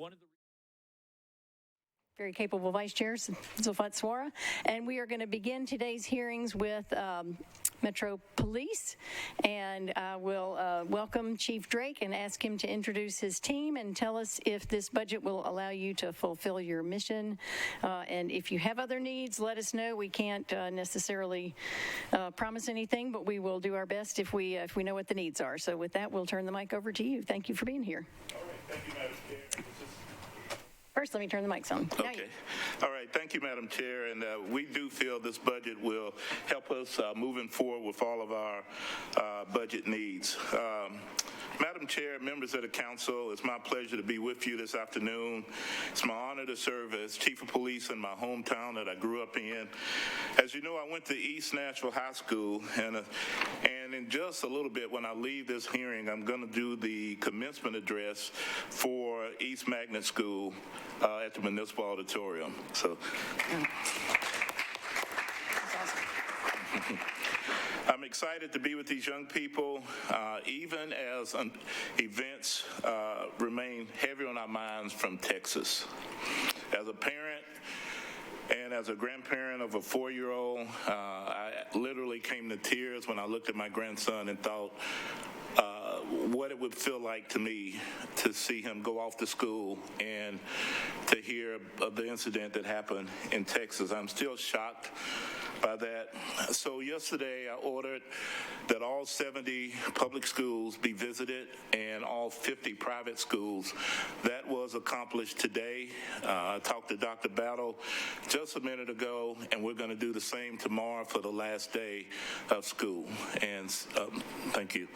one of the very capable Vice Chair, Zulfat Swara. And we are going to begin today's hearings with Metro Police. And we'll welcome Chief Drake and ask him to introduce his team and tell us if this budget will allow you to fulfill your mission. And if you have other needs, let us know. We can't necessarily promise anything, but we will do our best if we know what the needs are. So with that, we'll turn the mic over to you. Thank you for being here. All right, thank you, Madam Chair. First, let me turn the mics on. Okay. All right. Thank you, Madam Chair. And we do feel this budget will help us moving forward with all of our budget needs. Madam Chair, members of the council, it's my pleasure to be with you this afternoon. It's my honor to serve as Chief of Police in my hometown that I grew up in. As you know, I went to East Nashville High School, and in just a little bit, when I leave this hearing, I'm going to do the commencement address for East Magnet School at the Municipal Auditorium. So. I'm excited to be with these young people, even as events remain heavy on our minds from Texas. As a parent and as a grandparent of a 4-year-old, I literally came to tears when I looked at my grandson and thought what it would feel like to me to see him go off to school and to hear of the incident that happened in Texas. I'm still shocked by that. So yesterday I ordered that all 70 public schools be visited and all 50 private schools. That was accomplished today. I talked to Dr. Battle just a minute ago, and we're going to do the same tomorrow for the last day of school. And thank you.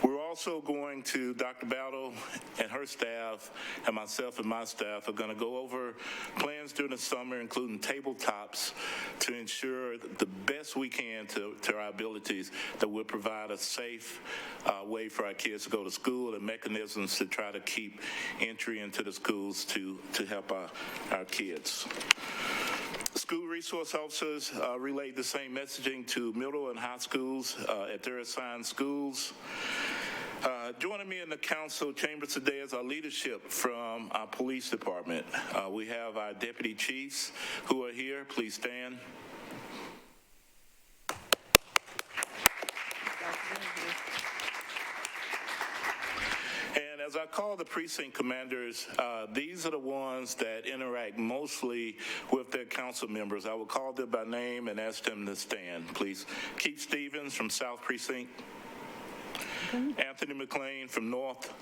We're also going to, Dr. Battle and her staff and myself and my staff are going to go over plans during the summer, including tabletops, to ensure the best we can to our abilities that will provide a safe way for our kids to go to school and mechanisms to try to keep entry into the schools to help our kids. School resource officers relayed the same messaging to middle and high schools at their assigned schools. Joining me in the council chambers today is our leadership from our police department. We have our deputy chiefs who are here. Please stand. And as I call the precinct commanders, these are the ones that interact mostly with their council members. I will call them by name and ask them to stand, please. Keith Stevens from South Precinct. Anthony McLean from North.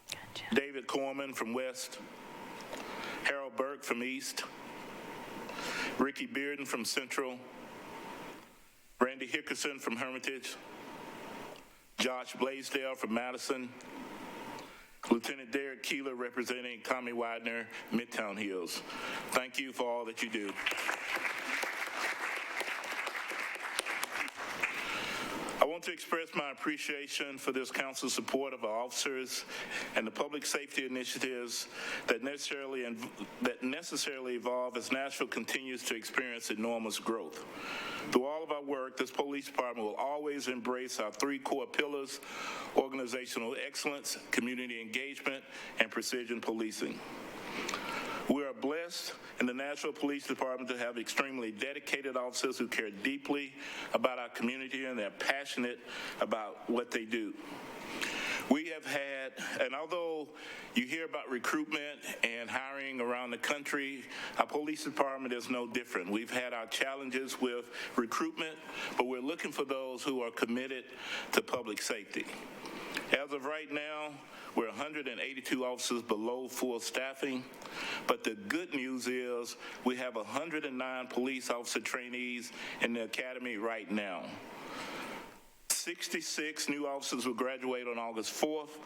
Gotcha. David Corman from West. Harold Burke from East. Ricky Bearden from Central. Randy Hickerson from Hermitage. Josh Blaisdell from Madison. Lieutenant Derek Keeler representing Tommy Widener, Midtown Hills. Thank you for all that you do. I want to express my appreciation for this council's support of our officers and the public safety initiatives that necessarily evolve as Nashville continues to experience enormous growth. Through all of our work, this police department will always embrace our 3 core pillars: organizational excellence, community engagement, and precision policing. We are blessed in the Nashville Police Department to have extremely dedicated officers who care deeply about our community, and they're passionate about what they do. We have had, and although you hear about recruitment and hiring around the country, our police department is no different. We've had our challenges with recruitment, but we're looking for those who are committed to public safety. As of right now, we're 182 officers below full staffing, but the good news is we have 109 police officer trainees in the academy right now. 66 new officers will graduate on August 4th.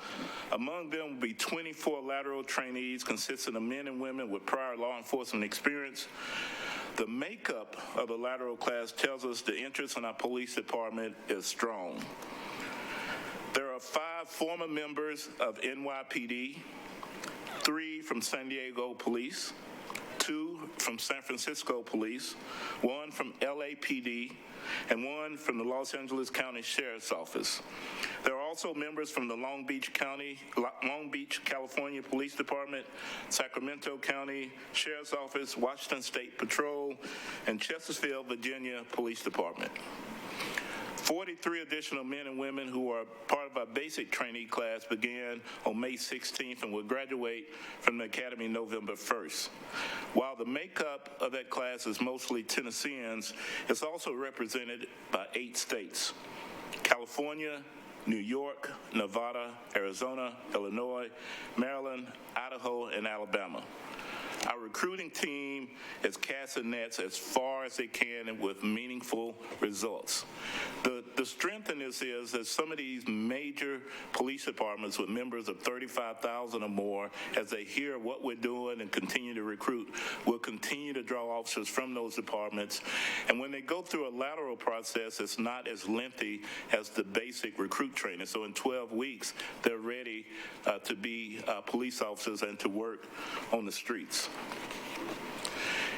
Among them will be 24 lateral trainees consisting of men and women with prior law enforcement experience. The makeup of the lateral class tells us the interest in our police department is strong. There are 5 former members of NYPD, 3 from San Diego Police, 2 from San Francisco Police, 1 from LAPD, and 1 from the Los Angeles County Sheriff's Office. There are Also, members from the Long Beach, California Police Department, Sacramento County Sheriff's Office, Washington State Patrol, and Chesterfield, Virginia Police Department. 43 additional men and women who are part of our basic trainee class began on May 16th and will graduate from the academy November 1st. While the makeup of that class is mostly Tennesseans, it's also represented by 8 states: California, New York, Nevada, Arizona, Illinois, Maryland, Idaho, and Alabama. Our recruiting team is casting nets as far as they can and with meaningful results. The strength in this is that some of these major police departments with members of 35,000 or more, as they hear what we're doing and continue to recruit, will continue to draw officers from those departments. And when they go through a lateral process, it's not as lengthy as the basic recruit training. So in 12 weeks, they're ready to be police officers and to work on the streets.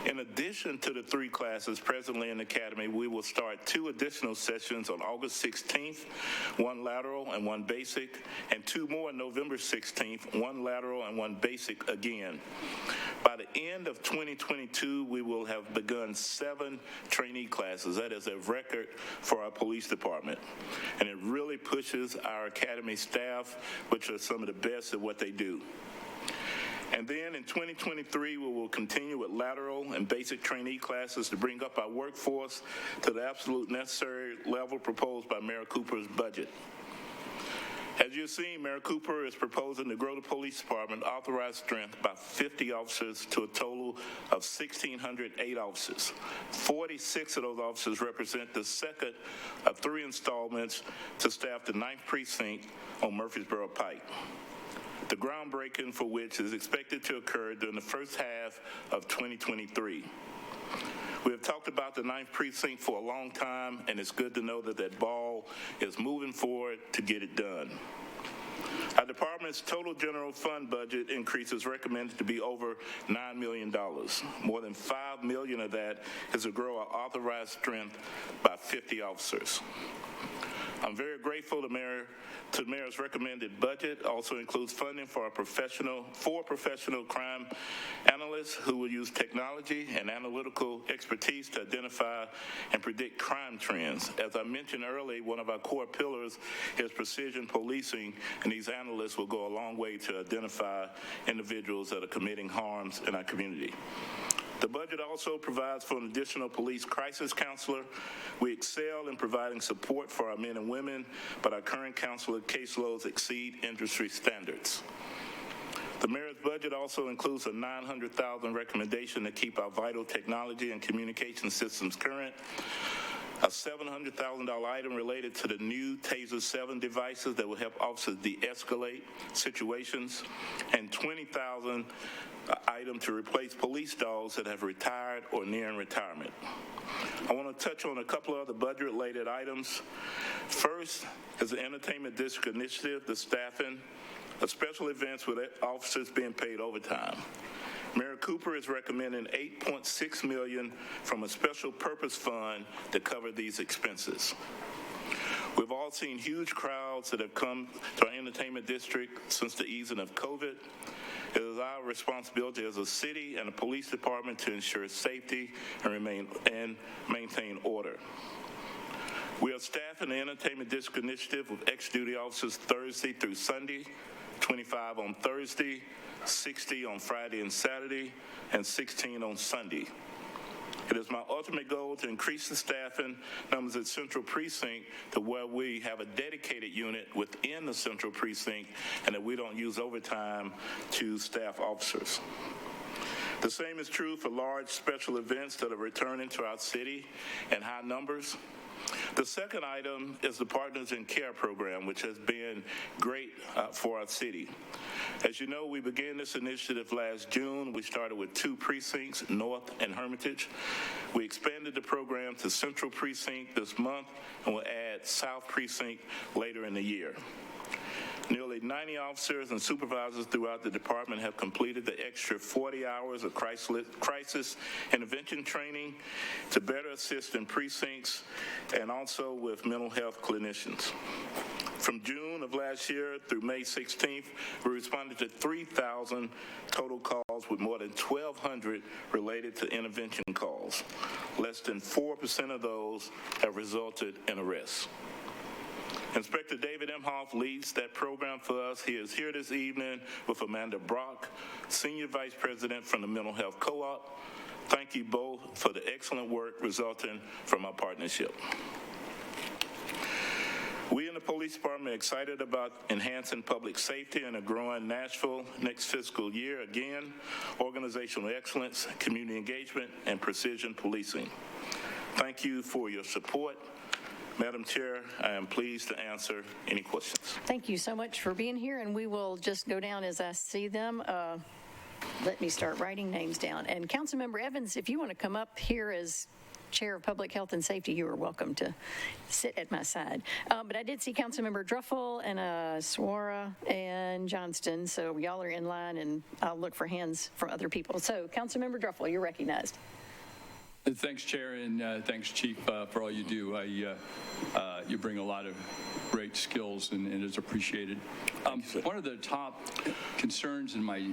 In addition to the 3 classes presently in the academy, we will start 2 additional sessions on August 16th, 1 lateral and 1 basic, and 2 more on November 16th, 1 lateral and 1 basic again. By the end of 2022, we will have begun 7 trainee classes. That is a record for our police department. And it really pushes our academy staff, which are some of the best at what they do. And then in 2023, we will continue with lateral and basic trainee classes to bring up our workforce to the absolute necessary level proposed by Mayor Cooper's budget. As you've seen, Mayor Cooper is proposing to grow the police department authorized strength by 50 officers to a total of 1,608 officers. 46 of those officers represent the second of 3 installments to staff the 9th Precinct on Murfreesboro Pike, the groundbreaking for which is expected to occur during the first half of 2023. We have talked about the 9th Precinct for a long time, and it's good to know that that ball is moving forward to get it done. Our department's total general fund budget increase is recommended to be over $9 million. More than $5 million of that is to grow our authorized strength by 50 officers. I'm very grateful to the Mayor's recommended budget. Also includes funding for professional crime analysts who will use technology and analytical expertise to identify and predict crime trends. As I mentioned earlier, one of our core pillars is precision policing, and these analysts will go a long way to identify individuals that are committing harms in our community. The budget also provides for an additional police crisis counselor. We excel in providing support for our men and women, but our current counselor caseloads exceed industry standards. The Mayor's budget also includes a $900,000 recommendation to keep our vital technology and communication systems current, a $700,000 item related to the new Taser 7 devices that will help officers de-escalate situations, and $20,000 item to replace police dogs that have retired or nearing retirement. I want to touch on a couple of other budget-related items. First is the Entertainment District Initiative, the staffing of special events with officers being paid overtime. Mayor Cooper is recommending $8.6 million from a special purpose fund to cover these expenses. We've all seen huge crowds that have come to our entertainment district since the easing of COVID. It is our responsibility as a city and a police department to ensure safety and maintain order. We are staffing the Entertainment District Initiative with ex-duty officers Thursday through Sunday, 25 on Thursday, 60 on Friday and Saturday, and 16 on Sunday. It is my ultimate goal to increase the staffing numbers at Central Precinct to where we have a dedicated unit within the Central Precinct and that we don't use overtime to staff officers. The same is true for large special events that are returning to our city in high numbers. The second item is the Partners in Care program, which has been great for our city. As you know, we began this initiative last June. We started with 2 precincts, North and Hermitage. We expanded the program to Central Precinct this month, and we'll add South Precinct later in the year. Nearly 90 officers and supervisors throughout the department have completed the extra 40 hours of crisis intervention training to better assist in precincts and also with mental health clinicians. From June of last year through May 16th, we responded to 3,000 total calls with more than 1,200 related to intervention calls. Less than 4% of those have resulted in arrests. Inspector David Emhoff leads that program for us. He is here this evening with Amanda Brock, Senior Vice President from the Mental Health Co-op. Thank you both for the excellent work resulting from our partnership. We in the police department are excited about enhancing public safety in a growing Nashville next fiscal year. Again, organizational excellence, community engagement, and precision policing. Thank you for your support. Madam Chair, I am pleased to answer any questions. Thank you so much for being here, and we will just go down as I see them. Let me start writing names down. And Councilmember Evans, if you want to come up here as Chair of Public Health and Safety, you are welcome to sit at my side. But I did see Councilmember Druffel and Swara and Johnston, so y'all are in line, and I'll look for hands from other people. So Councilmember Druffel, you're recognized. Thanks, Chair, and thanks, Chief, for all you do. You bring a lot of great skills, and it's appreciated. One of the top concerns in my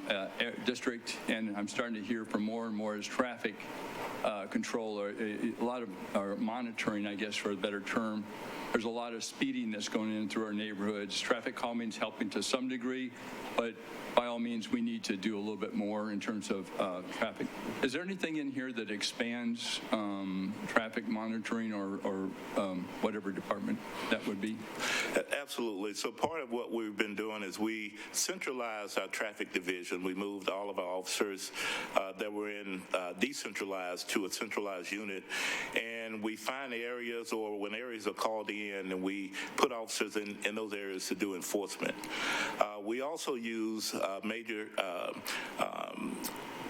district, and I'm starting to hear from more and more, is traffic control, or a lot of our monitoring, I guess, for a better term. There's a lot of speeding that's going in through our neighborhoods. Traffic calming's helping to some degree, but by all means, we need to do a little bit more in terms of traffic. Is there anything in here that expands traffic monitoring or whatever department that would be? Absolutely. So part of what we've been doing is we centralized our traffic division. We moved all of our officers that were in decentralized to a centralized unit, and we find areas, or when areas are called in, and we put officers in those areas to do enforcement. We also use major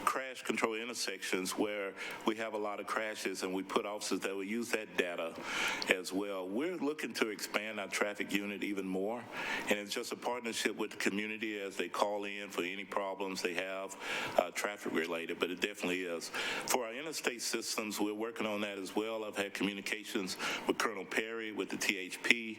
crash control intersections where we have a lot of crashes, and we put officers that will use that data as well. We're looking to expand our traffic unit even more, and it's just a partnership with the community as they call in for any problems they have traffic related, but it definitely is. For our interstate systems, we're working on that as well. I've had communications with Colonel Perry with the THP.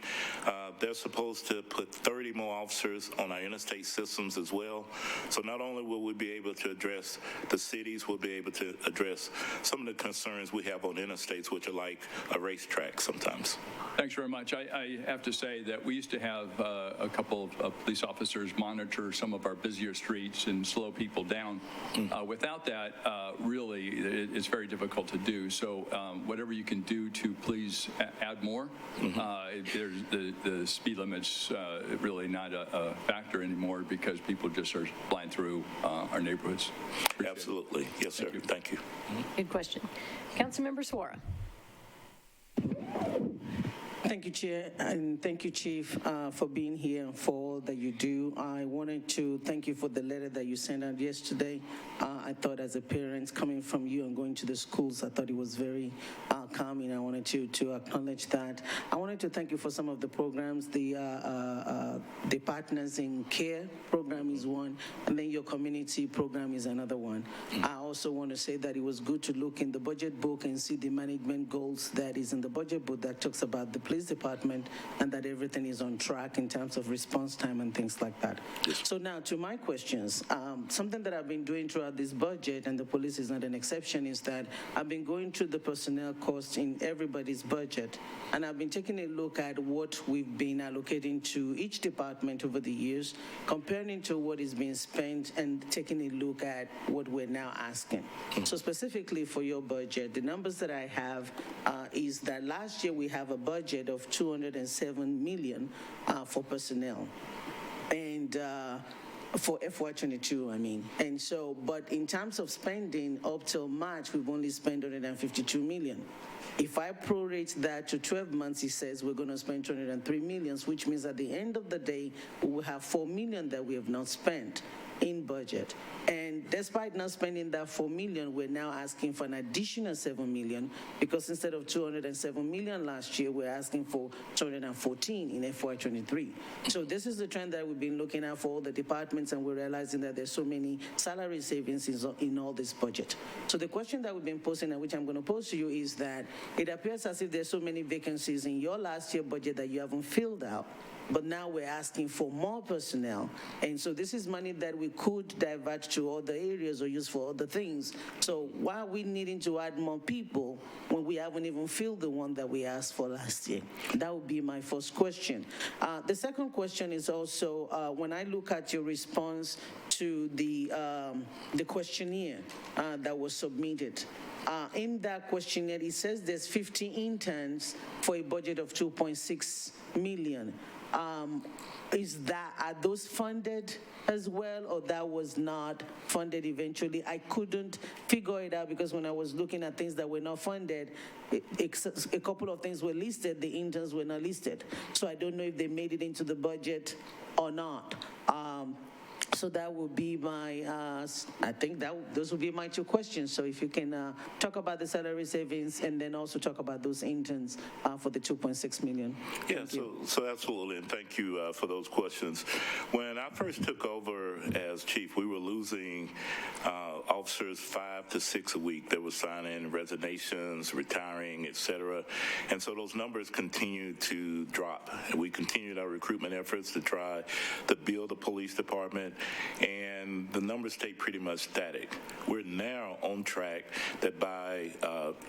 They're supposed to put 30 more officers on our interstate systems as well. So not only will we be able to address the cities, we'll be able to address some of the concerns we have on interstates, which are like a racetrack sometimes. Thanks very much. I have to say that we used to have a couple of police officers monitor some of our busier streets and slow people down. Without that, really, it's very difficult to do. So whatever you can do to please add more. There's the speed limit's really not a factor anymore because people just are flying through our neighborhoods. Absolutely. Yes, sir. Thank you. Good question. Councilmember Swara. Thank you, Chair, and thank you, Chief, for being here, for all that you do. I wanted to thank you for the letter that you sent out yesterday. I thought, as a parent, coming from you and going to the schools, I thought it was very calming. I wanted to acknowledge that. I wanted to thank you for some of the programs. The Partners in Care program is one, and then your community program is another one. I also want to say that it was good to look in the budget book and see the management goals that is in the budget book that talks about the police department, and that everything is on track in terms of response time and things like that. So now to my questions. Something that I've been doing throughout this budget, and the police is not an exception, is that I've been going through the personnel costs in everybody's budget, and I've been taking a look at what we've been allocating to each department over the years, comparing to what is being spent, and taking a look at what we're now asking. So specifically for your budget, the numbers that I have is that last year we have a budget of $207 million for personnel, and for FY22, I mean. And so, but in terms of spending up till March, we've only spent $152 million. If I prorate that to 12 months, it says we're going to spend $203 million, which means at the end of the day, we will have $4 million that we have not spent in budget. And despite not spending that $4 million, we're now asking for an additional $7 million, because instead of $207 million last year, we're asking for $214 in FY23. So this is the trend that we've been looking at for all the departments, and we're realizing that there's so many salary savings in all this budget. So the question that we've been posing, and which I'm going to pose to you, is that it appears as if there's so many vacancies in your last year budget that you haven't filled out. but now we're asking for more personnel. And so this is money that we could divert to other areas or use for other things. So why are we needing to add more people when we haven't even filled the one that we asked for last year? That would be my first question. The second question is also, when I look at your response to the questionnaire that was submitted, in that questionnaire, it says there's 50 interns for a budget of 2.6 million. Are those funded as well, or that was not funded eventually? I couldn't figure it out because when I was looking at things that were not funded, a couple of things were listed, the interns were not listed. So I don't know if they made it into the budget or not. So that would be my, I think those would be my two questions. So if you can talk about the salary savings and then also talk about those interns for the 2.6 million. Yeah, so absolutely, and thank you for those questions. When I first took over as chief, we were losing officers 5 to 6 a week that were signing resignations, retiring, et cetera. And so those numbers continued to drop. We continued our recruitment efforts to try to build a police department, and the numbers stayed pretty much static. We're now on track that by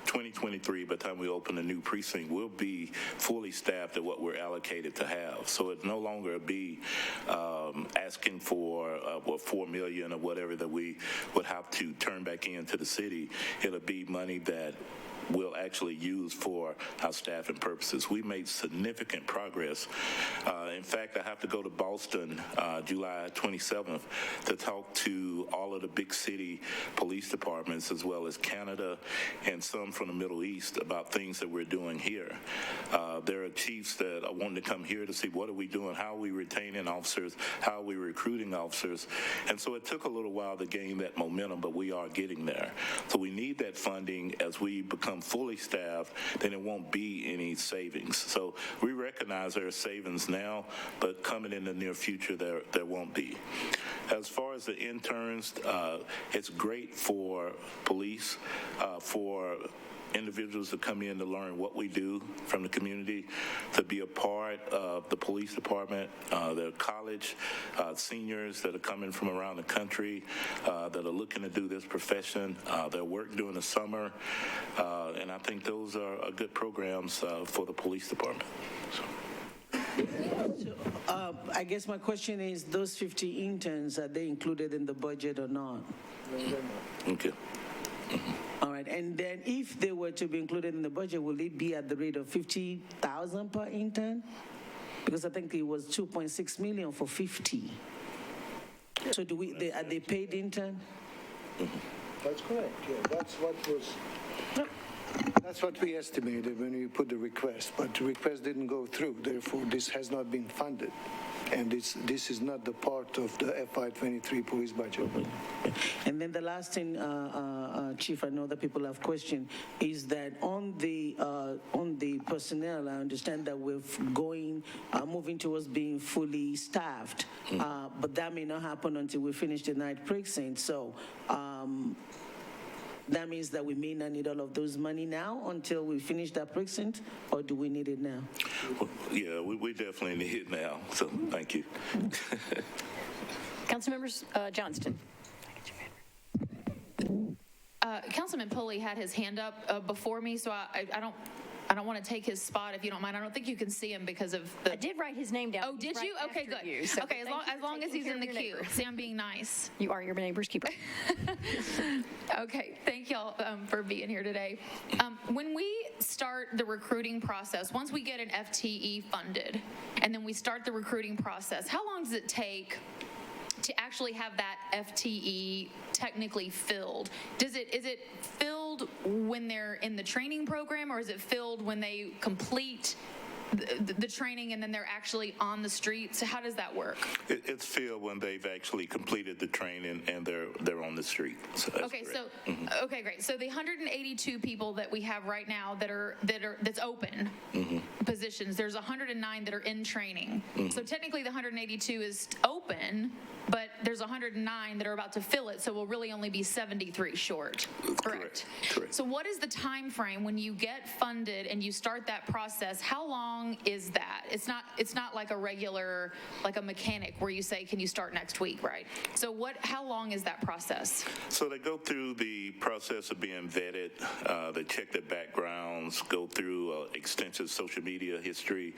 2023, by the time we open a new precinct, we'll be fully staffed at what we're allocated to have. So it's no longer be asking for 4 million or whatever that we would have to turn back into the city. It'll be money that we'll actually use for our staffing purposes. We made significant progress. In fact, I have to go to Boston July 27th to talk to all of the big city police departments as well as Canada and some from the Middle East about things that we're doing here. There are chiefs that are wanting to come here to see what are we doing, how are we retaining officers, how are we recruiting officers. And so it took a little while to gain that momentum, but we are getting there. So we need that funding as we become fully staffed, then it won't be any savings. So we recognize there are savings now, but coming in the near future, there won't be. As far as the interns, it's great for police, for individuals to come in to learn what we do from the community, to be a part of the police department. There are college seniors that are coming from around the country that are looking to do this profession. Their work during the summer, and I think those are good programs for the police department. I guess my question is, those 50 interns, are they included in the budget or not? Okay. All right, and then if they were to be included in the budget, will it be at the rate of 50,000 per intern? Because I think it was 2.6 million for 50. So are they paid intern? That's correct, yeah, that's what we estimated when we put the request, but the request didn't go through, therefore this has not been funded. And this is not the part of the FY23 police budget. And then the last thing, Chief, I know that people have questioned, is that on the personnel, I understand that we're moving towards being fully staffed, but that may not happen until we finish the 9th precinct. So that means that we may not need all of those money now until we finish that precinct, or do we need it now? Well, yeah, we definitely need it now, so thank you. Councilmembers Johnston. Councilman Pulley had his hand up before me, so I don't want to take his spot if you don't mind. I don't think you can see him because of the... I did write his name down. Oh, did you? Okay, good. So okay, as long as he's in the queue. See, I'm being nice. You are your neighbor's keeper. Okay, thank y'all for being here today. When we start the recruiting process, once we get an FTE funded, and then we start the recruiting process, how long does it take to actually have that FTE technically filled? Is it filled when they're in the training program, or is it filled when they complete the training and then they're actually on the streets? How does that work? It's filled when they've actually completed the training and they're on the street. So okay, correct. Okay, great. So the 182 people that we have right now that's open positions, there's 109 that are in training. So technically the 182 is open, but there's 109 that are about to fill it, so we'll really only be 73 short. Correct. Correct. So what is the time frame when you get funded and you start that process? How long long is that? It's not like a regular, like a mechanic where you say, can you start next week, right? So how long is that process? So they go through the process of being vetted. They check their backgrounds, go through extensive social media history,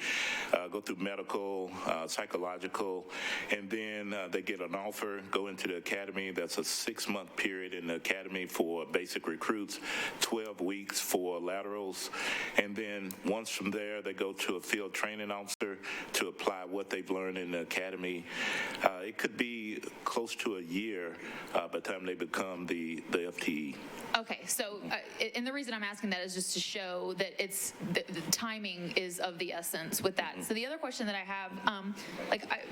go through medical, psychological, and then they get an offer, go into the academy. That's a 6-month period in the academy for basic recruits, 12 weeks for laterals, and then once from there, they go to a field training officer to apply what they've learned in the academy. It could be close to a year by the time they become the FTE. Okay, so, and the reason I'm asking that is just to show that the timing is of the essence with that. So the other question that I have,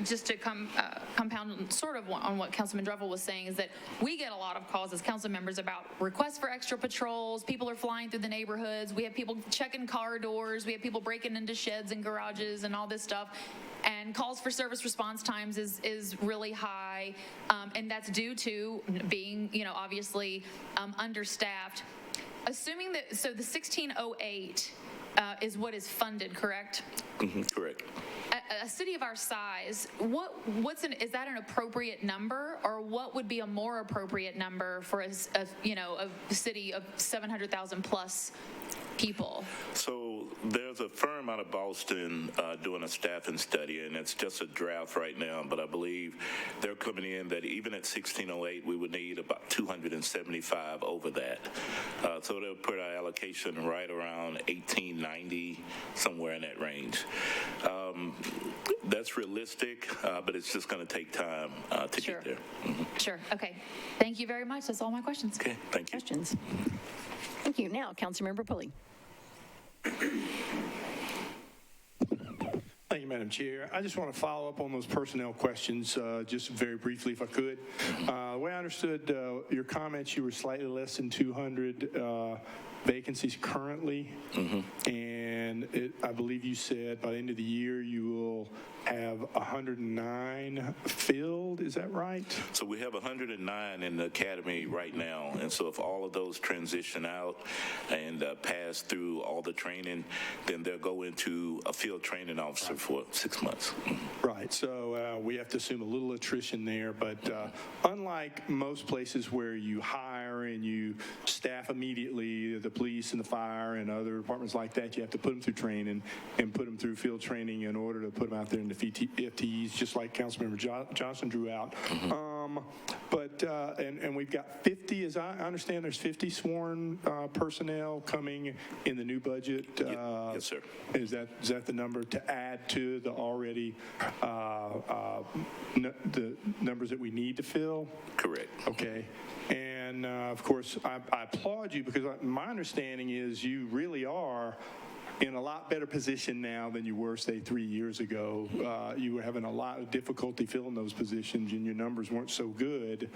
just to compound sort of on what Councilman Dreffel was saying, is that we get a lot of calls as council members about requests for extra patrols. People are flying through the neighborhoods. We have people checking car doors. We have people breaking into sheds and garages and all this stuff. And calls for service response times is really high, and that's due to being, obviously understaffed. Assuming that, so the 1608 is what is funded, correct? Mm-hmm, correct. A city of our size, is that an appropriate number, or what would be a more appropriate number for a city of 700,000 plus people? So there's a firm out of Boston doing a staffing study, and it's just a draft right now, but I believe they're coming in that even at 1608, we would need about 275 over that. So they'll put our allocation right around 1890, somewhere in that range. That's realistic, but it's just going to take time to get there. Mm-hmm. Sure. Okay. Thank you very much. That's all my questions. Okay. Thank you. Questions? Thank you. Now, Councilmember Pulley. Thank you, Madam Chair. I just want to follow up on those personnel questions just very briefly, if I could. The way I understood your comments, you were slightly less than 200 vacancies currently, and I believe you said by the end of the year you will have 109 filled. Is that right? So we have 109 in the academy right now, and so if all of those transition out and pass through all the training, then they'll go into a field training officer for 6 months. Right, so we have to assume a little attrition there, but unlike most places where you hire and you staff immediately, the police and the fire and other departments like that, you have to put them through training and put them through field training in order to put them out there in the FTEs, just like Councilmember Johnson drew out. And we've got 50, as I understand, there's 50 sworn personnel coming in the new budget. Yes, sir. Is that the number to add to the already the numbers that we need to fill? Correct. Okay. And of course, I applaud you, because my understanding is you really are in a lot better position now than you were, say, 3 years ago. You were having a lot of difficulty filling those positions, and your numbers weren't so good.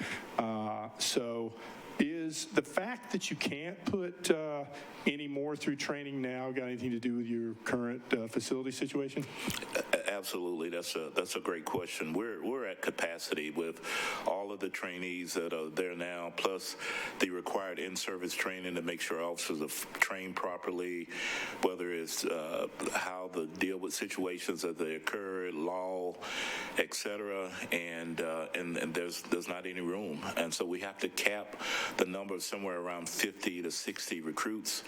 So is the fact that you can't put any more through training now got anything to do with your current facility situation? Absolutely. That's a great question. We're at capacity with all of the trainees that are there now, plus the required in-service training to make sure officers are trained properly, whether it's how to deal with situations as they occur, law, etc. And there's not any room, and so we have to cap the number of somewhere around 50 to 60 recruits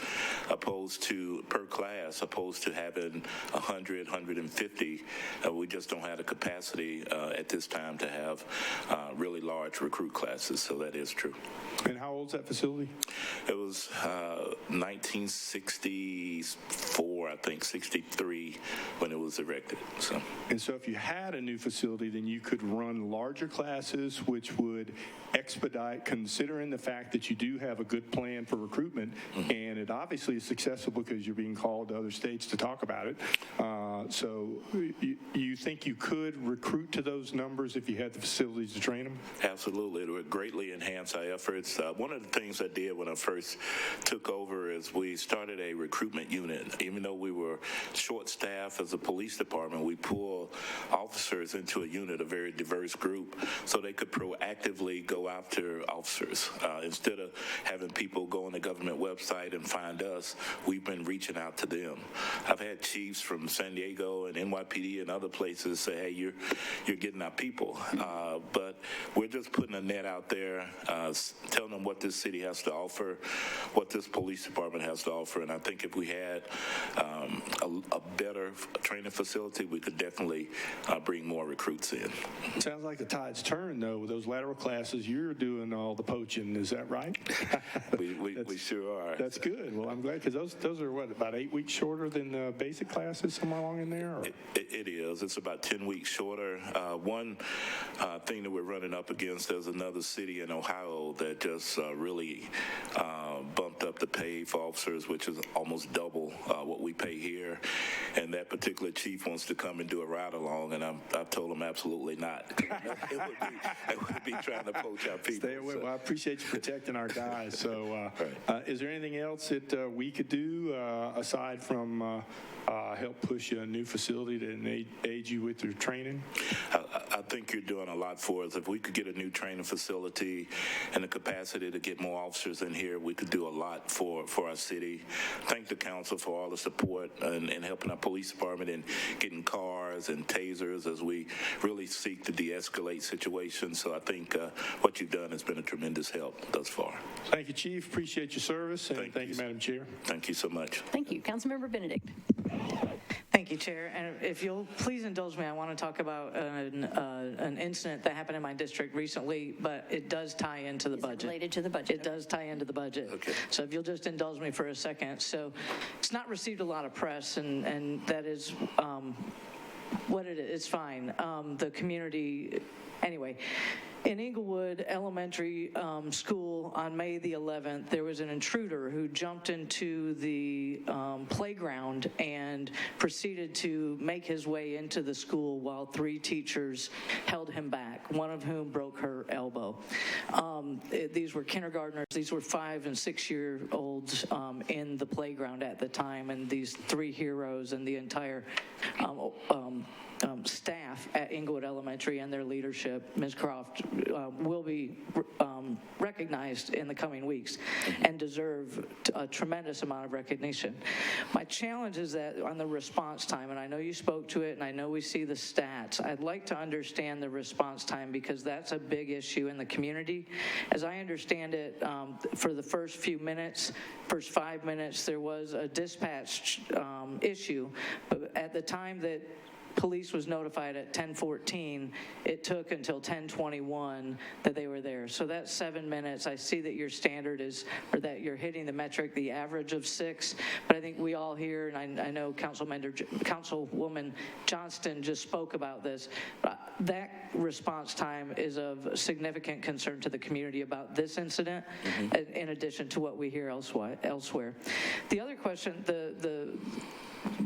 per class, opposed to having 100, 150. We just don't have the capacity at this time to have really large recruit classes, so that is true. And how old's that facility? It was 1964, I think, 63 when it was erected. And so if you had a new facility, then you could run larger classes, which would expedite, considering the fact that you do have a good plan for recruitment, and it obviously is successful because you're being called to other states to talk about it. So you think you could recruit to those numbers if you had the facilities to train them? Absolutely. It would greatly enhance our efforts. One of the things I did when I first took over is we started a recruitment unit. Even though we were short-staffed as a police department, we pulled officers into a unit, a very diverse group, so they could proactively go after officers. Instead of having people go on the government website and find us, we've been reaching out to them. I've had chiefs from San Diego and NYPD and other places say, hey, you're getting our people. But we're just putting a net out there, telling them what this city has to offer, what this police department has to offer. And I think if we had a better training facility, we could definitely bring more recruits in. Sounds like the tide's turned, though. With those lateral classes, you're doing all the poaching. Is that right? we sure are. That's good. Well, I'm glad, because those are, what, about 8 weeks shorter than the basic classes, somewhere along in there? Or? It is. It's about 10 weeks shorter. One thing that we're running up against is another city in Ohio that just really bumped up the pay for officers, which is almost double what we pay here. And that particular chief wants to come and do a ride along, and I've told him absolutely not. It would be trying to poach our people. Stay away. Well, I appreciate you protecting our guys. So is there anything else that we could do aside from help push a new facility to aid you with your training? I think you're doing a lot for us. If we could get a new training facility and the capacity to get more officers in here, we could do a lot for our city. Thank the council for all the support and helping our police department in getting cars and tasers as we really seek to de-escalate situations. So I think what you've done has been a tremendous help thus far. Thank you, Chief. Appreciate your service. And thank you, Madam Chair. Thank you so much. Thank you. Councilmember Benedict. Thank you, Chair. And if you'll please indulge me, I want to talk about an incident that happened in my district recently, but it does tie into the budget. Related to the budget. It does tie into the budget. Okay. So if you'll just indulge me for a second. So it's not received a lot of press, and that is what it is. It's fine. The community, anyway. In Inglewood Elementary School on May the 11th, there was an intruder who jumped into the playground and proceeded to make his way into the school while 3 teachers held him back, one of whom broke her elbow. These were kindergartners. These were 5- and 6-year-olds in the playground at the time, and these 3 heroes and the entire staff at Inglewood Elementary and their leadership, Ms. Croft, will be recognized in the coming weeks and deserve a tremendous amount of recognition. My challenge is that on the response time, and I know you spoke to it and I know we see the stats, I'd like to understand the response time because that's a big issue in the community. As I understand it, for the first few minutes, first 5 minutes, there was a dispatch issue, but at the time that police was notified at 10:14. It took until 10:21 that they were there. So that's 7 minutes. I see that your standard is, or that you're hitting the metric, the average of 6. But I think we all here, and I know Councilwoman Johnston just spoke about this. That response time is of significant concern to the community about this incident, in addition to what we hear elsewhere. The other question, the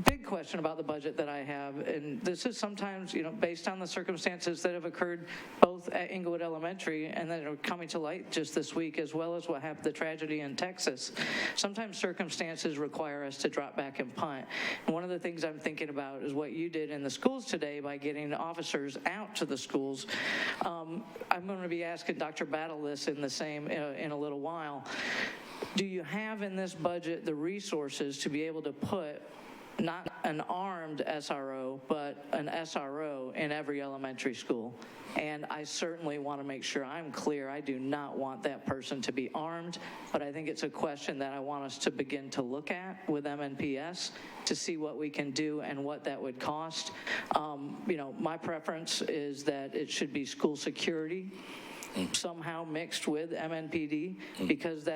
big question about the budget that I have, and this is sometimes, based on the circumstances that have occurred both at Inglewood Elementary and that are coming to light just this week, as well as what happened, the tragedy in Texas. Sometimes circumstances require us to drop back and punt. And one of the things I'm thinking about is what you did in the schools today by getting officers out to the schools. I'm going to be asking Dr. Battle this in a little while. Do you have in this budget the resources to be able to put not an armed SRO, but an SRO in every elementary school? And I certainly want to make sure I'm clear. I do not want that person to be armed, but I think it's a question that I want us to begin to look at with MNPS to see what we can do and what that would cost. My preference is that it should be school security somehow mixed with MNPD, because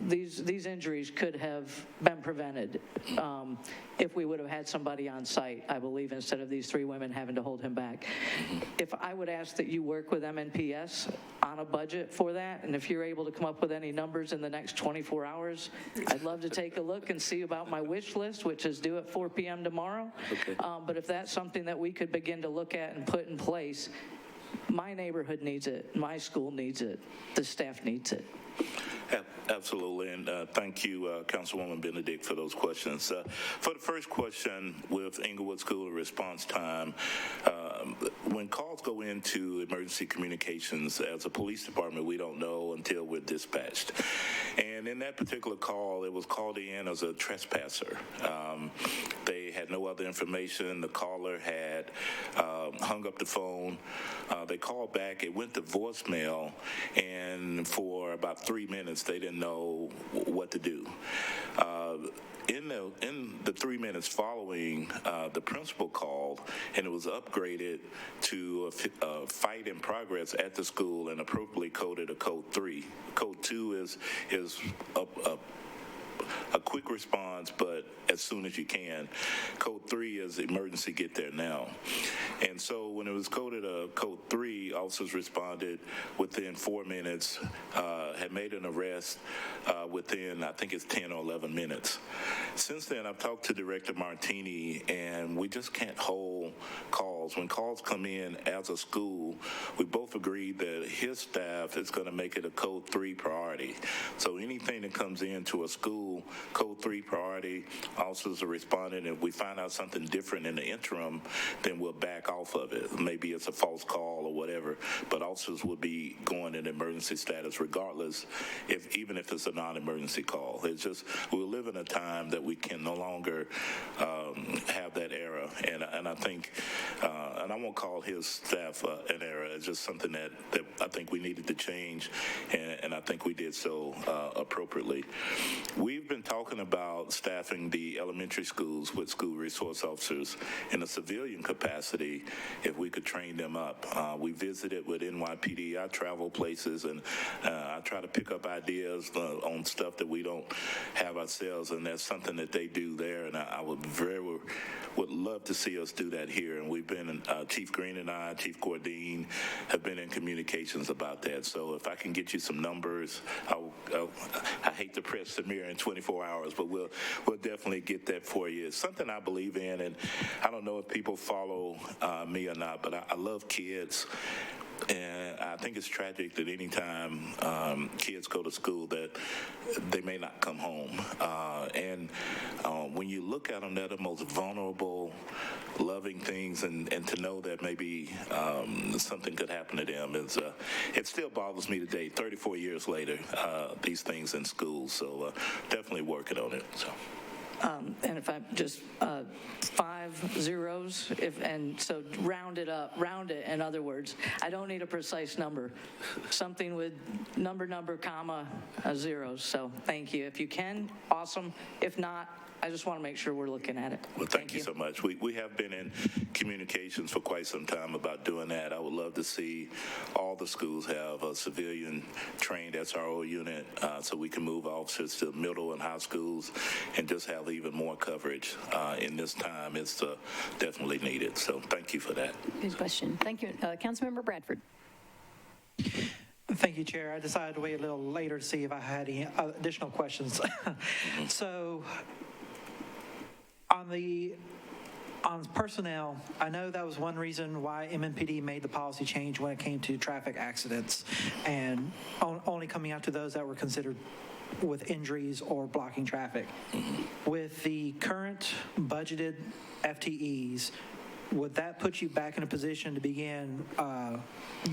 these injuries could have been prevented if we would have had somebody on site, I believe, instead of these 3 women having to hold him back. If I would ask that you work with MNPS on a budget for that, and if you're able to come up with any numbers in the next 24 hours, I'd love to take a look and see about my wish list, which is due at 4 p.m. tomorrow. Okay. But if that's something that we could begin to look at and put in place, my neighborhood needs it, my school needs it, the staff needs it. Absolutely, and thank you, Councilwoman Benedict, for those questions. For the first question with Inglewood School response time, when calls go into emergency communications, as a police department, we don't know until we're dispatched. And in that particular call, it was called in as a trespasser. They had no other information. The caller had hung up the phone. They called back. It went to voicemail, and for about 3 minutes, they didn't know what to do. In the 3 minutes following, the principal called, and it was upgraded to a fight in progress at the school and appropriately coded a code 3. Code 2 is a quick response, but as soon as you can. Code 3 is emergency, get there now. And so when it was coded a code 3, officers responded within 4 minutes, had made an arrest within, I think it's 10 or 11 minutes. Since then, I've talked to Director Martini, and we just can't hold calls. When calls come in as a school, we both agreed that his staff is going to make it a code 3 priority. So anything that comes into a school, code 3 priority, officers are responding. If we find out something different in the interim, then we'll back off of it. Maybe it's a false call or whatever, but officers will be going in emergency status regardless, even if it's a non-emergency call. It's just, we live in a time that we can no longer have that error. And I think, and I won't call his staff an error, it's just something that I think we needed to change, and I think we did so appropriately. We've been talking about staffing the elementary schools with school resource officers in a civilian capacity if we could train them up. We visited with NYPD. I travel places, and I try to pick up ideas on stuff that we don't have ourselves, and that's something that they do there, and I would love to see us do that here. And we've been, Chief Green and I, Chief Cordine, have been in communications about that. So if I can get you some numbers, I hate to press the mirror in 24 hours, but we'll definitely get that for you. It's something I believe in, and I don't know if people follow me or not, but I love kids. And I think it's tragic that anytime kids go to school that they may not come home. And when you look at them, they're the most vulnerable, loving things, and to know that maybe something could happen to them, it still bothers me today, 34 years later, these things in school. So definitely working on it. So. And if I just 5 zeros, so round it up, in other words. I don't need a precise number, something with number, comma, zeros. So thank you. If you can, awesome. If not, I just want to make sure we're looking at it. Well, thank you so much. We have been in communications for quite some time about doing that. I would love to see all the schools have a civilian-trained SRO unit so we can move officers to middle and high schools and just have even more coverage. In this time, it's definitely needed. So thank you for that. Good question. Thank you. Councilmember Bradford. Thank you, Chair. I decided to wait a little later to see if I had any additional questions. So, on personnel, I know that was one reason why MNPD made the policy change when it came to traffic accidents and only coming out to those that were considered with injuries or blocking traffic. With the current budgeted FTEs, would that put you back in a position to begin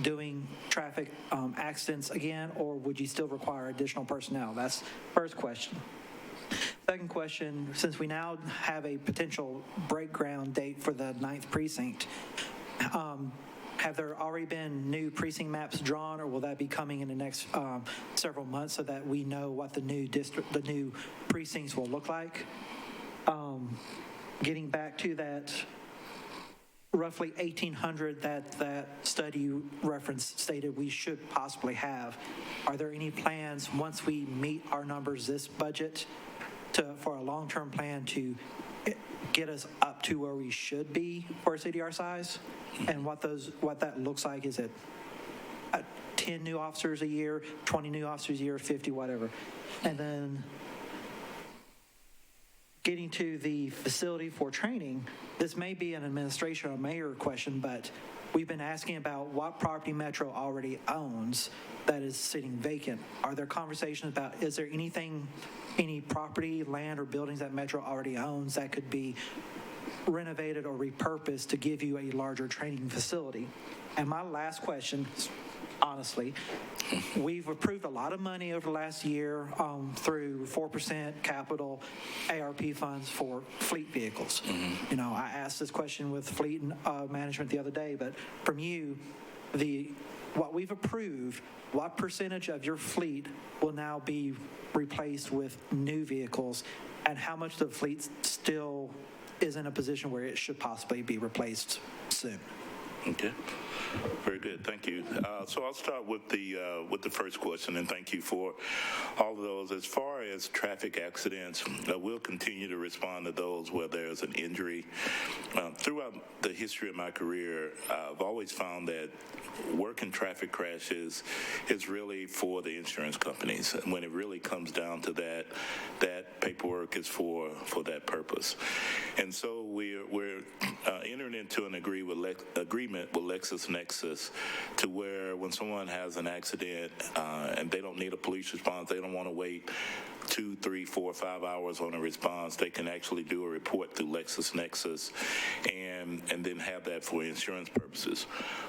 doing traffic accidents again, or would you still require additional personnel? That's the first question. Second question, since we now have a potential break ground date for the 9th precinct, have there already been new precinct maps drawn, or will that be coming in the next several months so that we know what the new precincts will look like? Getting back to that, roughly 1,800 that study you referenced stated we should possibly have. Are there any plans, once we meet our numbers this budget, for a long-term plan to get us up to where we should be for a city our size? And what that looks like? Is it 10 new officers a year, 20 new officers a year, 50, whatever? And then getting to the facility for training, this may be an administration or mayor question, but we've been asking about what property Metro already owns that is sitting vacant. Are there conversations about, is there any property, land, or buildings that Metro already owns that could be renovated or repurposed to give you a larger training facility? And my last question, honestly, we've approved a lot of money over the last year through 4% capital ARP funds for fleet vehicles. You know, I asked this question with fleet management the other day, but from you, what we've approved, what percentage of your fleet will now be replaced with new vehicles, and how much of the fleet still is in a position where it should possibly be replaced soon? Okay, very good. Thank you. So I'll start with the first question, and thank you for all of those. As far as traffic accidents, we'll continue to respond to those where there's an injury. Throughout the history of my career, I've always found that working traffic crashes is really for the insurance companies. And when it really comes down to that paperwork is for that purpose. And so we're entering into an agreement with LexisNexis to where when someone has an accident and they don't need a police response, they don't want to wait 2, 3, 4, 5 hours on a response, they can actually do a report through LexisNexis and then have that for insurance purposes.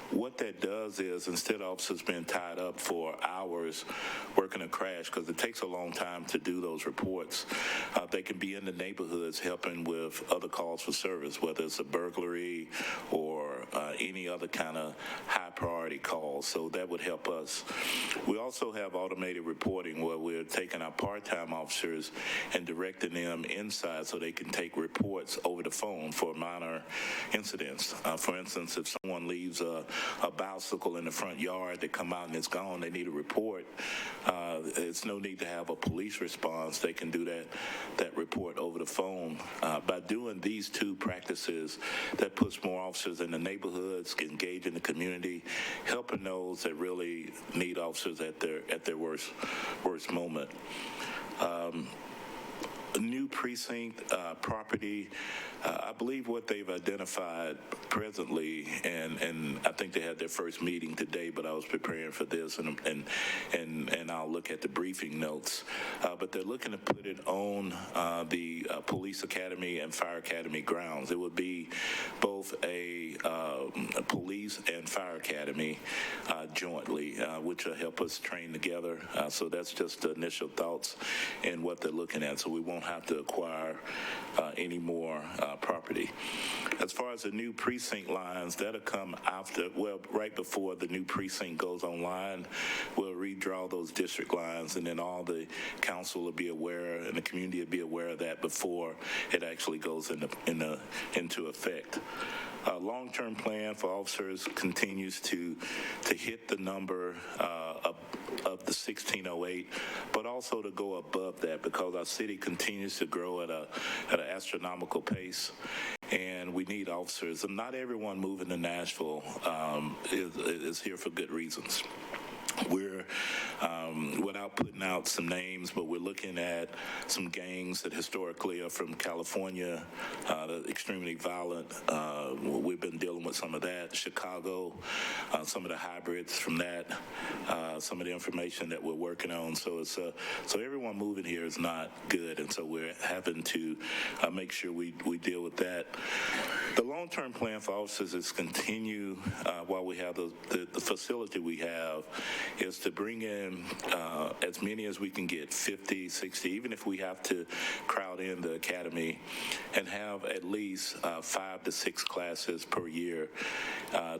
What that does is, instead of officers being tied up for hours working a crash, because it takes a long time to do those reports, they can be in the neighborhoods helping with other calls for service, whether it's a burglary or any other kind of high priority calls. So that would help us. We also have automated reporting where we're taking our part-time officers and directing them inside so they can take reports over the phone for minor incidents. For instance, if someone leaves a bicycle in the front yard, they come out and it's gone, they need a report. It's no need to have a police response. They can do that report over the phone. By doing these two practices, that puts more officers in the neighborhoods, engage in the community, helping those that really need officers at their worst moment. New precinct property, I believe what they've identified presently, and I think they had their first meeting today, but I was preparing for this, and I'll look at the briefing notes, but they're looking to put it on the police academy and fire academy grounds. It would be both a police and fire academy jointly, which will help us train together. So that's just the initial thoughts and what they're looking at. So we won't have to acquire any more property. As far as the new precinct lines, that'll come after, right before the new precinct goes online. We'll redraw those district lines, and then all the council will be aware and the community will be aware of that before it actually goes into effect. Long-term plan for officers continues to hit the number of the 1608, but also to go above that because our city continues to grow at an astronomical pace, and we need officers. And not everyone moving to Nashville is here for good reasons. We're, without putting out some names, but we're looking at some gangs that historically are from California, extremely violent. We've been dealing with some of that. Chicago, some of the hybrids from that, some of the information that we're working on. So so everyone moving here is not good, and so we're having to make sure we deal with that. The long-term plan for officers is continue while we have the facility we have is to bring in as many as we can get, 50, 60, even if we have to crowd in the academy, and have at least 5 to 6 classes per year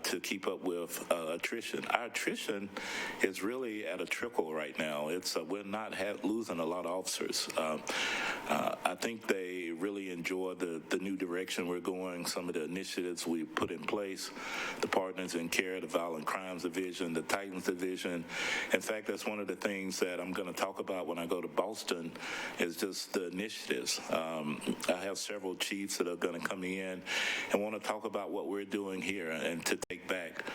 to keep up with attrition. Our attrition is really at a trickle right now. It's we're not losing a lot of officers. I think they really enjoy the new direction we're going, some of the initiatives we put in place, the Partners in Care, the Violent Crimes Division, the Titans Division. In fact, that's one of the things that I'm going to talk about when I go to Boston is just the initiatives. I have several chiefs that are going to come in and want to talk about what we're doing here and to take back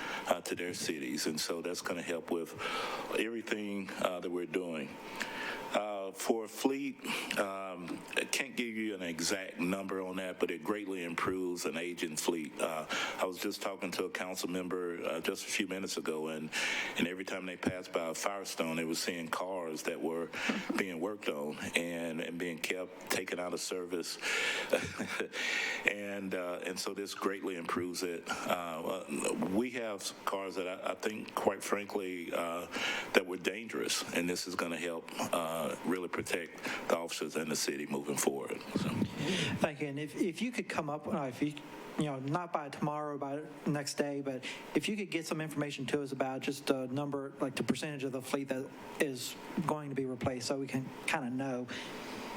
to their cities. And so that's going to help with everything that we're doing. For fleet, I can't give you an exact number on that, but it greatly improves an aging fleet. I was just talking to a council member just a few minutes ago, and every time they passed by a Firestone, they were seeing cars that were being worked on and being kept, taken out of service. and so this greatly improves it. We have cars that I think, quite frankly, that were dangerous, and this is going to help really protect the officers and the city moving forward. So. Thank you. And if you could come up, if you not by tomorrow, by next day, but if you could get some information to us about just a number, like the percentage of the fleet that is going to be replaced, so we can kind of know.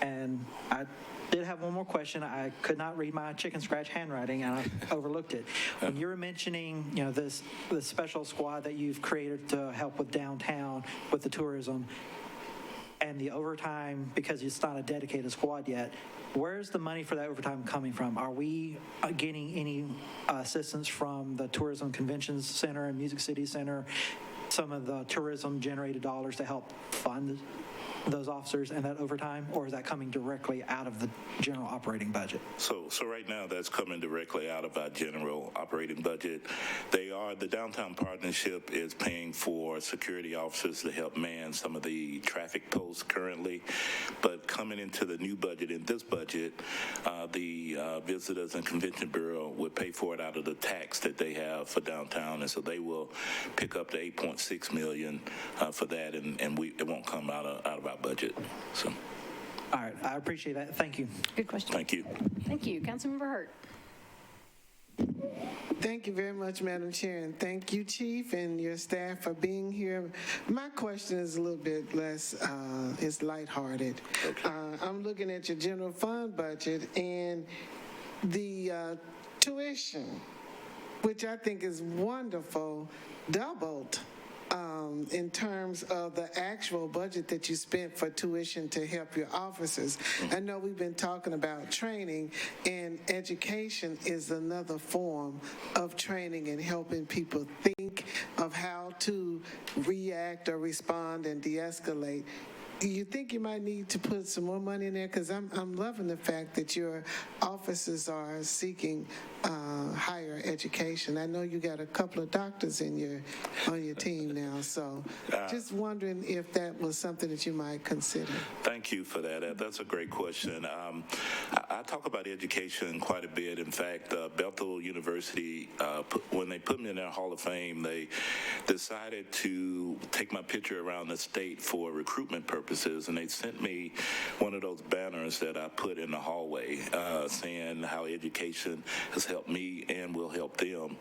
And I did have one more question. I could not read my chicken scratch handwriting, and I overlooked it. When you were mentioning, this special squad that you've created to help with downtown with the tourism and the overtime, because it's not a dedicated squad yet, where's the money for that overtime coming from? Are we getting any assistance from the Tourism Convention Center and Music City Center, some of the tourism-generated dollars to help fund those officers and that overtime, or is that coming directly out of the general operating budget? So right now that's coming directly out of our general operating budget. The Downtown Partnership is paying for security officers to help man some of the traffic posts currently, but coming into the new budget, in this budget, the Visitors and Convention Bureau would pay for it out of the tax that they have for downtown, and so they will pick up the $8.6 million for that, and it won't come out of our budget. So. All right, I appreciate that. Thank you. Good question. Thank you. Thank you. Councilmember Hurt. Thank you very much, Madam Chair, and thank you, Chief, and your staff for being here. My question is a little bit less, it's lighthearted. Okay. I'm looking at your general fund budget, and the tuition, which I think is wonderful, doubled in terms of the actual budget that you spent for tuition to help your officers. I know we've been talking about training, and education is another form of training and helping people think of how to react or respond and de-escalate. You think you might need to put some more money in there? Because I'm loving the fact that your officers are seeking higher education. I know you got a couple of doctors on your team now, so just wondering if that was something that you might consider. Thank you for that. That's a great question. I talk about education quite a bit. In fact, Bethel University, when they put me in their Hall of Fame, they decided to take my picture around the state for recruitment purposes, and they sent me one of those banners that I put in the hallway saying how education has helped me and will help them.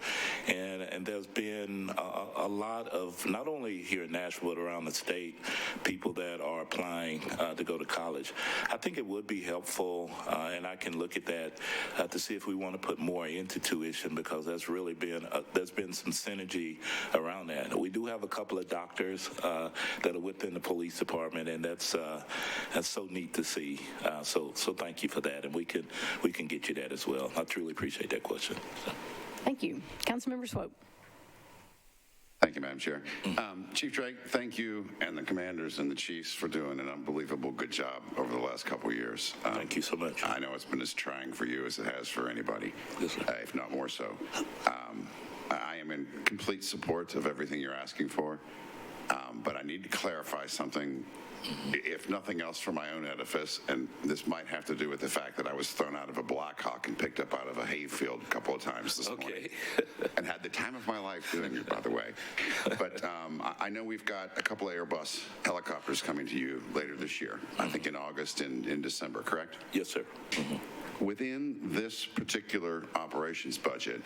And there's been a lot of, not only here in Nashville, but around the state, people that are applying to go to college. I think it would be helpful, and I can look at that to see if we want to put more into tuition, because that's really been, there's been some synergy around that. We do have a couple of doctors that are within the police department, and that's so neat to see. So thank you for that, and we can get you that as well. I truly appreciate that question. So. Thank you. Councilmember Swope. Thank you, Madam Chair. Chief Drake, thank you and the commanders and the chiefs for doing an unbelievable good job over the last couple of years. Thank you so much. I know it's been as trying for you as it has for anybody, if not more so. I am in complete support of everything you're asking for, but I need to clarify something if nothing else for my own edifice, and this might have to do with the fact that I was thrown out of a Blackhawk and picked up out of a hayfield a couple of times this morning, and had the time of my life doing it, by the way. But I know we've got a couple of Airbus helicopters coming to you later this year, I think in August and in December, correct? Yes, sir. Within this particular operations budget,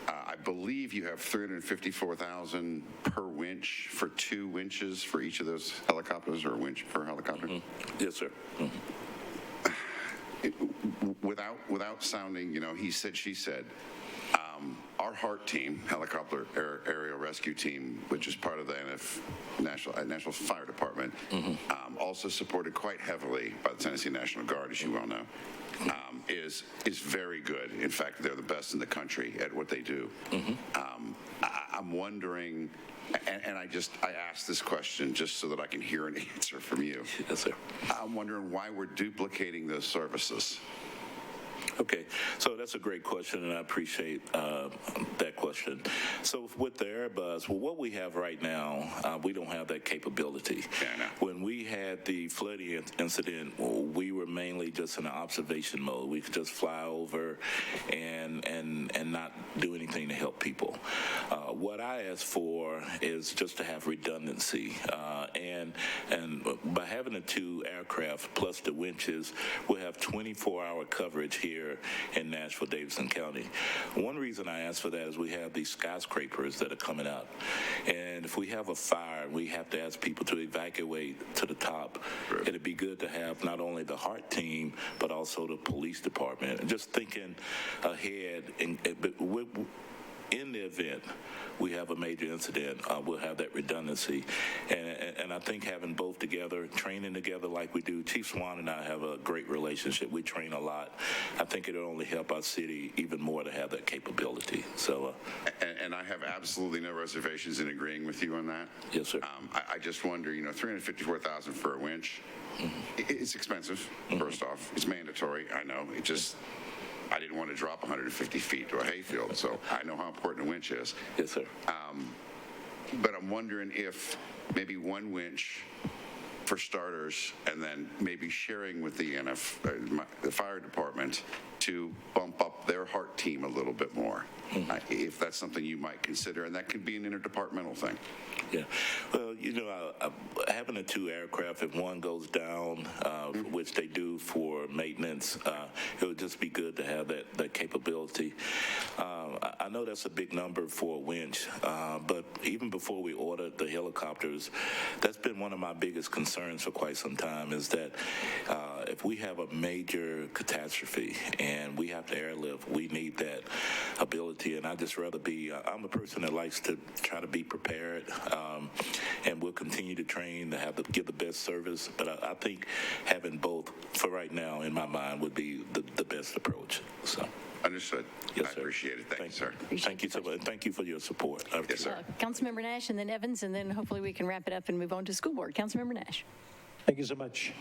I believe you have $354,000 per winch for 2 winches for each of those helicopters, or a winch per helicopter? Yes, sir. Without sounding, he said, she said, our HART team, Helicopter Aerial Rescue Team, which is part of the National Fire Department, also supported quite heavily by the Tennessee National Guard, as you well know, is very good. In fact, they're the best in the country at what they do. I'm wondering, and I asked this question just so that I can hear an answer from you. Yes, sir. I'm wondering why we're duplicating those services. Okay, so that's a great question, and I appreciate that question. So with the Airbus, well, what we have right now, we don't have that capability. Yeah, I know. When we had the flooding incident, we were mainly just in an observation mode. We could just fly over and not do anything to help people. What I asked for is just to have redundancy, and by having the 2 aircraft plus the winches, we'll have 24-hour coverage here in Nashville, Davidson County. One reason I asked for that is we have these skyscrapers that are coming up, and if we have a fire, we have to ask people to evacuate to the top. Right. It'd be good to have not only the HART team, but also the police department. And just thinking ahead, in the event we have a major incident, we'll have that redundancy. And I think having both together, training together like we do, Chief Swan and I have a great relationship. We train a lot. I think it'll only help our city even more to have that capability. So, and I have absolutely no reservations in agreeing with you on that. Yes, sir. I just wonder, $354,000 for a winch, it's expensive, first off. It's mandatory, I know. I didn't want to drop 150 feet to a hayfield, so I know how important a winch is. Yes, sir. But I'm wondering if maybe one winch for starters, and then maybe sharing with the fire department to bump up their HART team a little bit more, if that's something you might consider, and that could be an interdepartmental thing. Yeah. Well, having the 2 aircraft, if one goes down, which they do for maintenance, it would just be good to have that capability. I know that's a big number for a winch, but even before we ordered the helicopters, that's been one of my biggest concerns for quite some time, is that if we have a major catastrophe and we have to airlift, we need that ability. And I'd just rather I'm a person that likes to try to be prepared, and we'll continue to train to give the best service. But I think having both, for right now, in my mind, would be the best approach. So. Understood. Yes, I sir. appreciate it. Thank you, sir. Thank you so much. Thank you for your support. Yes, sir. Councilmember Nash, and then Evans, and then hopefully we can wrap it up and move on to school board. Councilmember Nash. Thank you so much.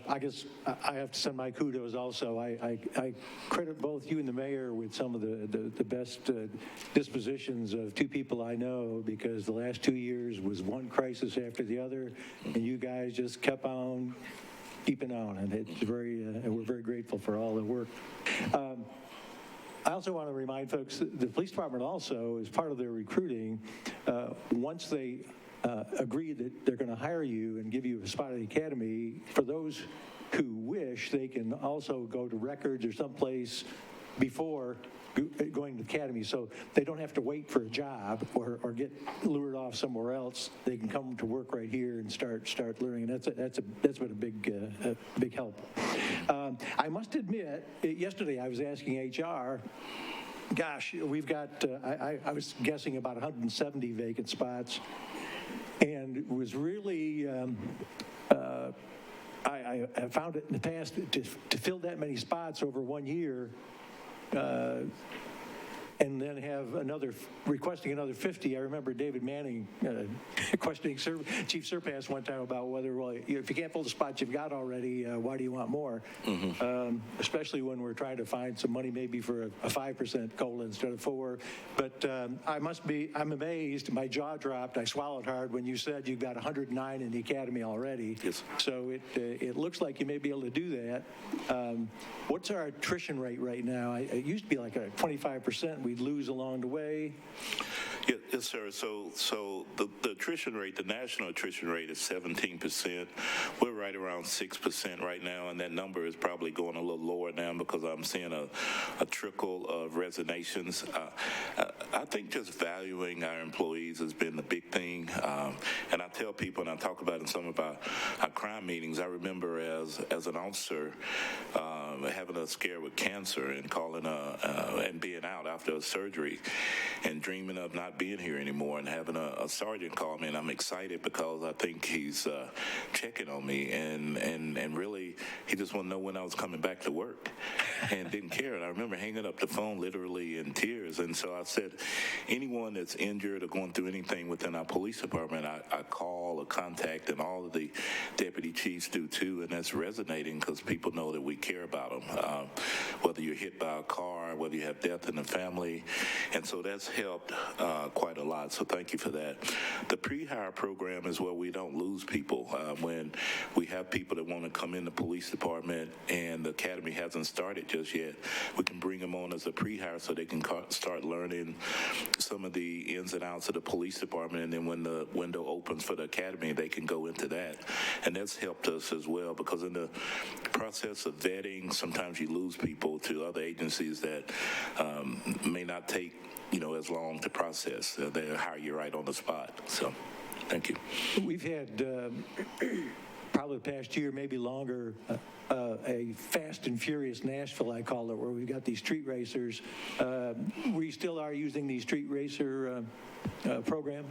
I guess I have to send my kudos also. I credit both you and the mayor with some of the best dispositions of 2 people I know, because the last 2 years was one crisis after the other, and you guys just kept on keeping on, and it's and we're very grateful for all the work. I also want to remind folks that the police department also, as part of their recruiting, once they agree that they're going to hire you and give you a spot at the academy, for those who wish, they can also go to records or someplace before going to the academy, so they don't have to wait for a job or get lured off somewhere else. They can come to work right here and start learning, and that's been a big help. I must admit, yesterday I was asking HR, gosh, we've got I was guessing about 170 vacant spots, and was really I found it in the past to fill that many spots over 1 year and then have requesting another 50. I remember David Manning questioning Chief Surpass one time about whether, well, if you can't fill the spots you've got already, why do you want more? Especially when we're trying to find some money maybe for a 5% COLA instead of 4. But I'm amazed. My jaw dropped. I swallowed hard when you said you've got 109 in the academy already. Yes. So it looks like you may be able to do that. What's our attrition rate right now? It used to be like a 25%. We'd lose along the way. Yes, sir. So the attrition rate, the national attrition rate is 17%. We're right around 6% right now, and that number is probably going a little lower now because I'm seeing a trickle of resignations. I think just valuing our employees has been the big thing. And I tell people, and I talk about in some of our crime meetings, I remember as an officer having a scare with cancer and calling and being out after a surgery and dreaming of not being here anymore, and having a sergeant call me, and I'm excited because I think he's checking on me, and really he just wanted to know when I was coming back to work and didn't care. And I remember hanging up the phone literally in tears. And so I said, anyone that's injured or going through anything within our police department, I call or contact, and all of the deputy chiefs do too, and that's resonating because people know that we care about them, whether you're hit by a car, whether you have death in the family. And so that's helped quite a lot. So thank you for that. The pre-hire program is where we don't lose people. When we have people that want to come in the police department and the academy hasn't started just yet, we can bring them on as a pre-hire so they can start learning some of the ins and outs of the police department. And then when the window opens for the academy, they can go into that. And that's helped us as well, because in the process of vetting, sometimes you lose people to other agencies that may not take as long to process. They hire you right on the spot. So thank you. We've had probably the past year, maybe longer, a fast and furious Nashville, I call it, where we've got these street racers. We still are using the street racer program?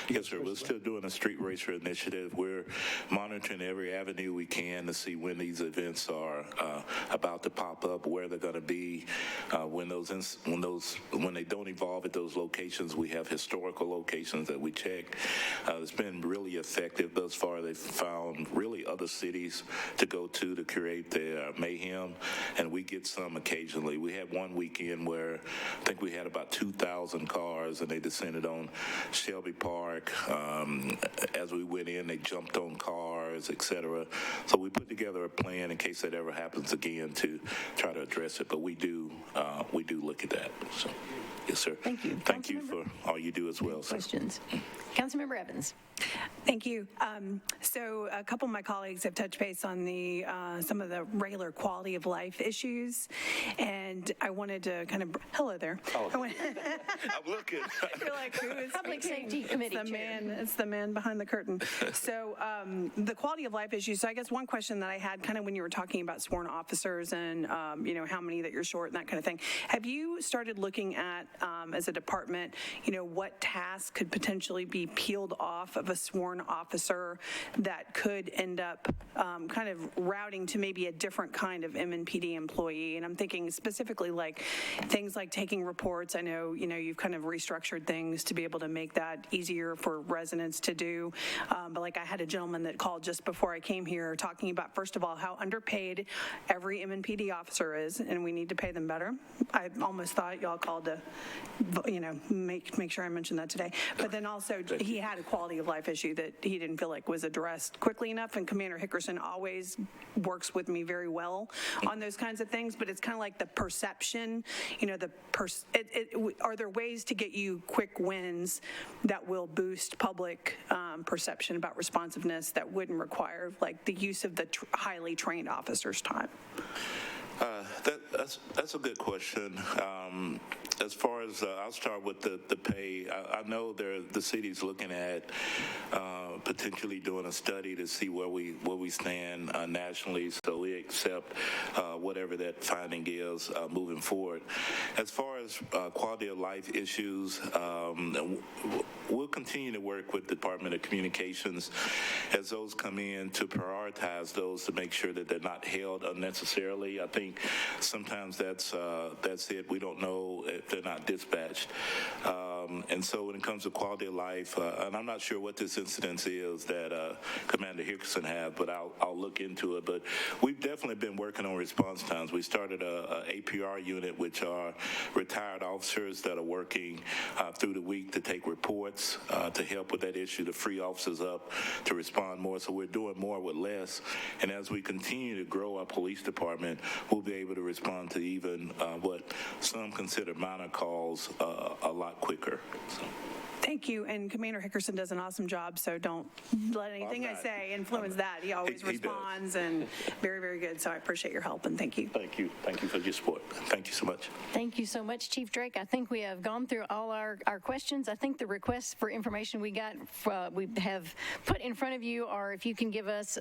Yes, sir. We're still doing a street racer initiative. We're monitoring every avenue we can to see when these events are about to pop up, where they're going to be. When they don't evolve at those locations, we have historical locations that we check. It's been really effective thus far. They've found really other cities to go to create their mayhem, and we get some occasionally. We had one weekend where I think we had about 2,000 cars, and they descended on Shelby Park. As we went in, they jumped on cars, etc. So we put together a plan in case that ever happens again to try to address it. But we do look at that. So, yes, sir. Thank you. Thank you for all you do as well, sir. Questions? Councilmember Evans. Thank you. So a couple of my colleagues have touched base on some of the regular quality of life issues, and I wanted to kind of, hello there. Oh. I'm looking. You're like, who is Public speaking? Safety Committee It's the man behind the curtain. So the quality of life issues, so I guess one question that I had kind of when you were talking about sworn officers and, how many that you're short and that kind of thing, have you started looking at, as a department, what tasks could potentially be peeled off of a sworn officer that could end up kind of routing to maybe a different kind of MNPD employee? And I'm thinking specifically like things like taking reports. I know, you've kind of restructured things to be able to make that easier for residents to do. But like I had a gentleman that called just before I came here talking about, first of all, how underpaid every MNPD officer is, and we need to pay them better. I almost thought y'all called to, make sure I mentioned that today. But then also he had a quality of life issue that he didn't feel like was addressed quickly enough, and Commander Hickerson always works with me very well on those kinds of things, but it's kind of like the perception, are there ways to get you quick wins that will boost public perception about responsiveness that wouldn't require like the use of the highly trained officers' time? That's a good question. As far as I'll start with the pay. I know the city's looking at potentially doing a study to see where we stand nationally, so we accept whatever that finding is moving forward. As far as as quality of life issues, we'll continue to work with the Department of Communications as those come in to prioritize those to make sure that they're not held unnecessarily. I think sometimes that's it. We don't know if they're not dispatched. And so when it comes to quality of life, and I'm not sure what this incident is that Commander Hickerson had, but I'll look into it. But we've definitely been working on response times. We started a APR unit, which are retired officers that are working through the week to take reports to help with that issue, to free officers up to respond more. So we're doing more with less. And as we continue to grow our police department, we'll be able to respond to even what some consider minor calls a lot quicker. So. Thank you, and Commander Hickerson does an awesome job, so don't let anything I say influence that. He always responds, and very, very good, so I appreciate your help, and thank you. Thank you. Thank you for your support. Thank you so much. Thank you so much, Chief Drake. I think we have gone through all our questions. I think the requests for information we got, we have put in front of you are if you can give us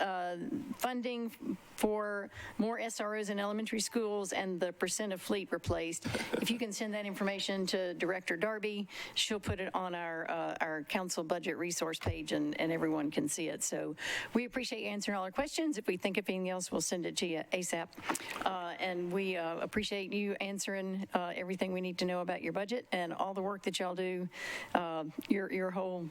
funding for more SROs in elementary schools and the percent of fleet replaced. If you can send that information to Director Darby, she'll put it on our council budget resource page and everyone can see it. So we appreciate you answering all our questions. If we think of anything else, we'll send it to you ASAP. And we appreciate you answering everything we need to know about your budget and all the work that y'all do. Your whole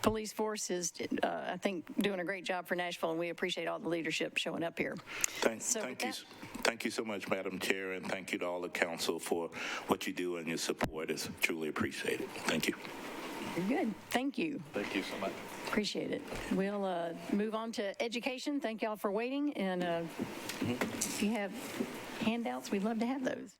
police force is, I think, doing a great job for Nashville, and we appreciate all the leadership showing up here. Thank you so much, Madam Chair, and thank you to all the council for what you do and your support. It's truly appreciated. Thank you. You're good. Thank you. Thank you so much. Appreciate it. We'll move on to education. Thank y'all for waiting, and if you have handouts, we'd love to have those.